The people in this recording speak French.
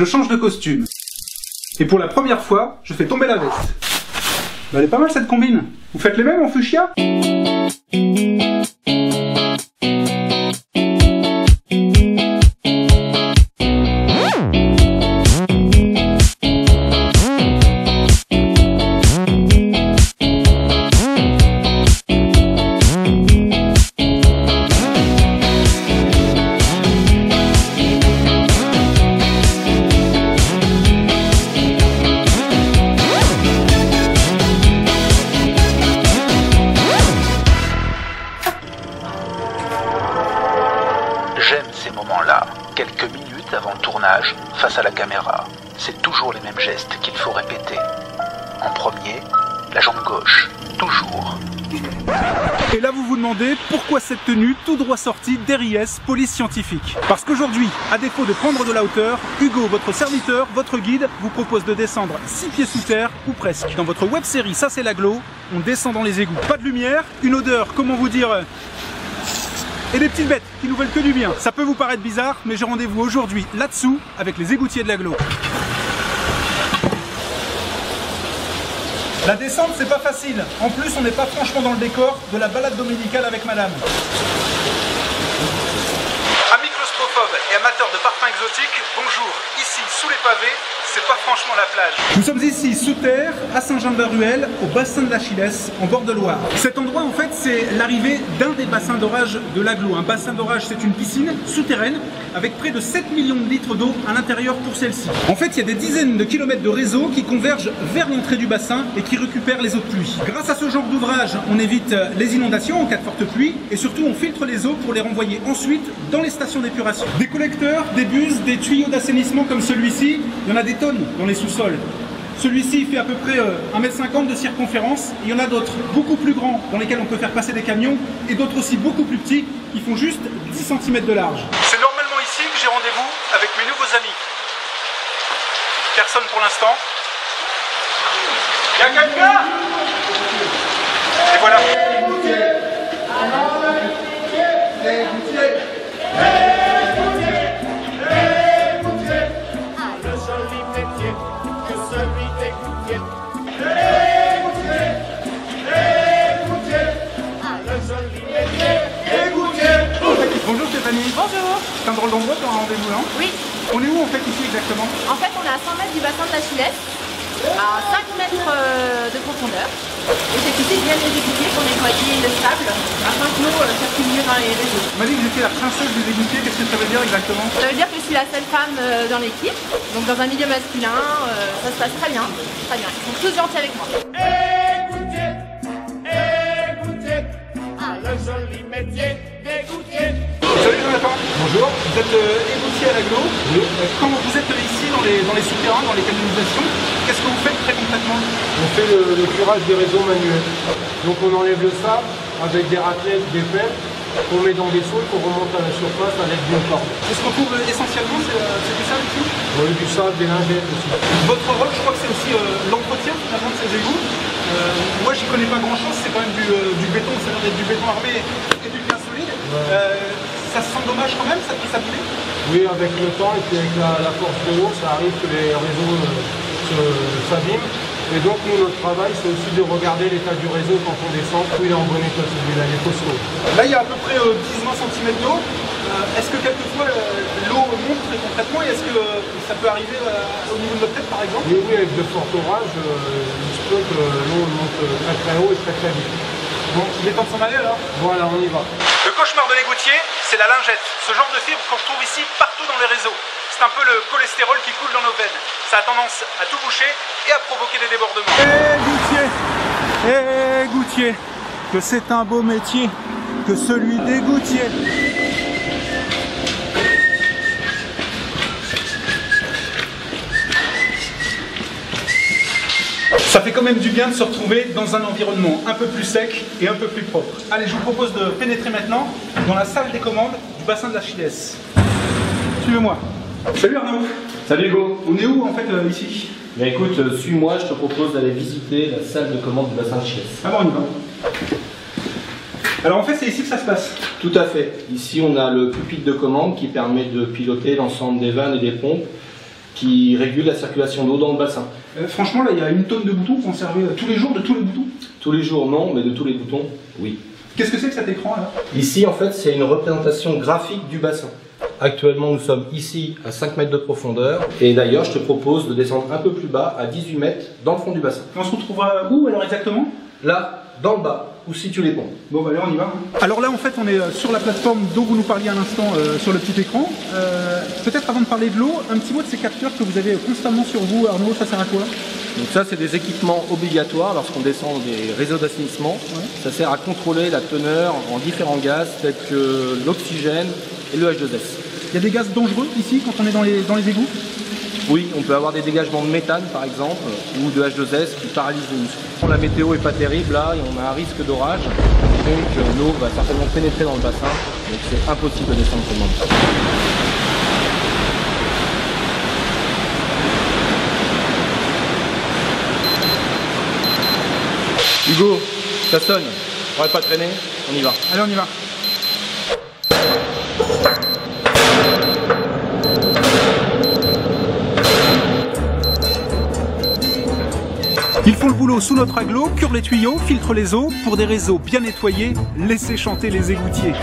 je change de costume. Et pour la première fois, je fais tomber la veste. Bah, elle est pas mal cette combine. Vous faites les mêmes en fuchsia ? J'aime ces moments-là, quelques minutes avant le tournage, face à la caméra. C'est toujours les mêmes gestes qu'il faut répéter. En premier, la jambe gauche, toujours. Et là vous vous demandez pourquoi cette tenue tout droit sortie d'RIS Police Scientifique. Parce qu'aujourd'hui, à défaut de prendre de la hauteur, Hugo, votre serviteur, votre guide, vous propose de descendre 6 pieds sous terre, ou presque. Dans votre web série Ça c'est l'Agglo, on descend dans les égouts. Pas de lumière, une odeur, comment vous dire... et des petites bêtes qui nous veulent que du bien. Ça peut vous paraître bizarre, mais j'ai rendez-vous aujourd'hui là-dessous avec les égoutiers de l'Agglo. La descente, c'est pas facile. En plus, on n'est pas franchement dans le décor de la balade dominicale avec madame. Amis claustrophobes et amateurs de parfums exotiques, bonjour. Ici, sous les pavés, c'est pas franchement la plage. Nous sommes ici sous terre, à Saint-Jean-de-la-Ruelle, au bassin de l'Achillès, en bord de Loire. Cet endroit, en fait, c'est l'arrivée d'un des bassins d'orage de l'Agglo. Un bassin d'orage, c'est une piscine souterraine avec près de 7 millions de litres d'eau à l'intérieur pour celle-ci. En fait, il y a des dizaines de kilomètres de réseaux qui convergent vers l'entrée du bassin et qui récupèrent les eaux de pluie. Grâce à ce genre d'ouvrage, on évite les inondations en cas de forte pluie et surtout on filtre les eaux pour les renvoyer ensuite dans les stations d'épuration. Des collecteurs, des buses, des tuyaux d'assainissement comme celui-ci, il y en a des tonnes dans les sous-sols. Celui-ci fait à peu près 1,50 m de circonférence. Il y en a d'autres beaucoup plus grands dans lesquels on peut faire passer des camions et d'autres aussi beaucoup plus petits qui font juste 10 cm de large. C'est normalement ici que j'ai rendez-vous avec mes nouveaux amis. Personne pour l'instant. Y'a quelqu'un? Et voilà. Bonjour Stéphanie. Bonjour. C'est un drôle d'endroit pour un rendez-vous là. Oui. On est où en fait ici exactement? En fait on est à 100 mètres du bassin de l'Achillès, à 5 mètres de profondeur. Et c'est ici que viennent les égoutiers pour nettoyer le sable afin que l'eau circule mieux dans les réseaux. On m'a dit que j'étais la princesse des égoutiers, qu'est-ce que ça veut dire exactement? Ça veut dire que je suis la seule femme dans l'équipe, donc dans un milieu masculin, ça se passe très bien, très bien. Ils sont tous gentils avec moi. Écoutez, écoutez, le joli métier d'égoutier. Salut Jonathan. Bonjour. Vous êtes égoutier à l'Agglo. Oui. Quand vous êtes ici dans les souterrains, dans les canalisations, qu'est-ce que vous faites très concrètement? On fait le curage des réseaux manuels. Donc on enlève le sable avec des raclettes, des pelles, qu'on met dans des seaux et qu'on remonte à la surface avec d'une corde. Qu'est-ce qu'on trouve essentiellement? C'est du sable ici? Oui, du sable, des lingettes aussi. Votre rôle, je crois que c'est aussi l'entretien finalement de ces égouts. Moi j'y connais pas grand chose, c'est quand même du béton, ça a l'air d'être du béton armé et du bien solide. Ouais. Ça se sent dommage quand même, ça peut s'appeler? Oui, avec le temps et puis avec la force de l'eau, ça arrive que les réseaux s'abîment. Et donc nous, notre travail, c'est aussi de regarder l'état du réseau quand on descend. Il est en bon état, celui-là, il est costaud. Là, il y a à peu près 10-20 cm d'eau. Est-ce que quelquefois l'eau monte très concrètement et est-ce que ça peut arriver au niveau de notre tête par exemple? Oui, avec de forts orages, il se peut que l'eau monte très très haut et très très vite. Bon, il est temps de s'en aller alors? Voilà, on y va. Le cauchemar de l'égoutier, c'est la lingette. Ce genre de fibre qu'on retrouve ici partout dans les réseaux. C'est un peu le cholestérol qui coule dans nos veines. Ça a tendance à tout boucher et à provoquer des débordements. Égoutier, que c'est un beau métier, que celui d'égoutier. Ça fait quand même du bien de se retrouver dans un environnement un peu plus sec et un peu plus propre. Allez, je vous propose de pénétrer maintenant dans la salle des commandes du bassin de l'Achillès. Suivez-moi. Salut Arnaud. Salut Hugo. On est où en fait ici? Bah écoute, suis-moi, je te propose d'aller visiter la salle de commande du bassin de Chiès. Ah bon, on y va. Alors en fait c'est ici que ça se passe? Tout à fait. Ici on a le pupitre de commande qui permet de piloter l'ensemble des vannes et des pompes qui régule la circulation d'eau dans le bassin. Franchement, là, il y a une tonne de boutons conservés tous les jours, de tous les boutons. Tous les jours, non, mais de tous les boutons, oui. Qu'est-ce que c'est que cet écran, là? Ici, en fait, c'est une représentation graphique du bassin. Actuellement, nous sommes ici à 5 mètres de profondeur. Et d'ailleurs, je te propose de descendre un peu plus bas, à 18 mètres, dans le fond du bassin. Et on se retrouvera où, alors, exactement? Là, dans le bas, où se situent les ponts. Bon, bah allez, on y va. Alors là, en fait, on est sur la plateforme dont vous nous parliez à l'instant sur le petit écran. Peut-être avant de parler de l'eau, un petit mot de ces capteurs que vous avez constamment sur vous. Arnaud, ça sert à quoi? Donc ça, c'est des équipements obligatoires lorsqu'on descend des réseaux d'assainissement. Ouais. Ça sert à contrôler la teneur en différents gaz tels que l'oxygène et le H2S. Il y a des gaz dangereux ici quand on est dans les égouts? Oui, on peut avoir des dégagements de méthane par exemple, ou de H2S qui paralysent les muscles. La météo est pas terrible là, et on a un risque d'orage, donc l'eau va certainement pénétrer dans le bassin, donc c'est impossible de descendre seulement. Hugo, ça sonne, on va pas traîner, on y va. Allez, on y va. Ils font le boulot sous notre agglo, curent les tuyaux, filtrent les eaux. Pour des réseaux bien nettoyés, laissez chanter les égoutiers.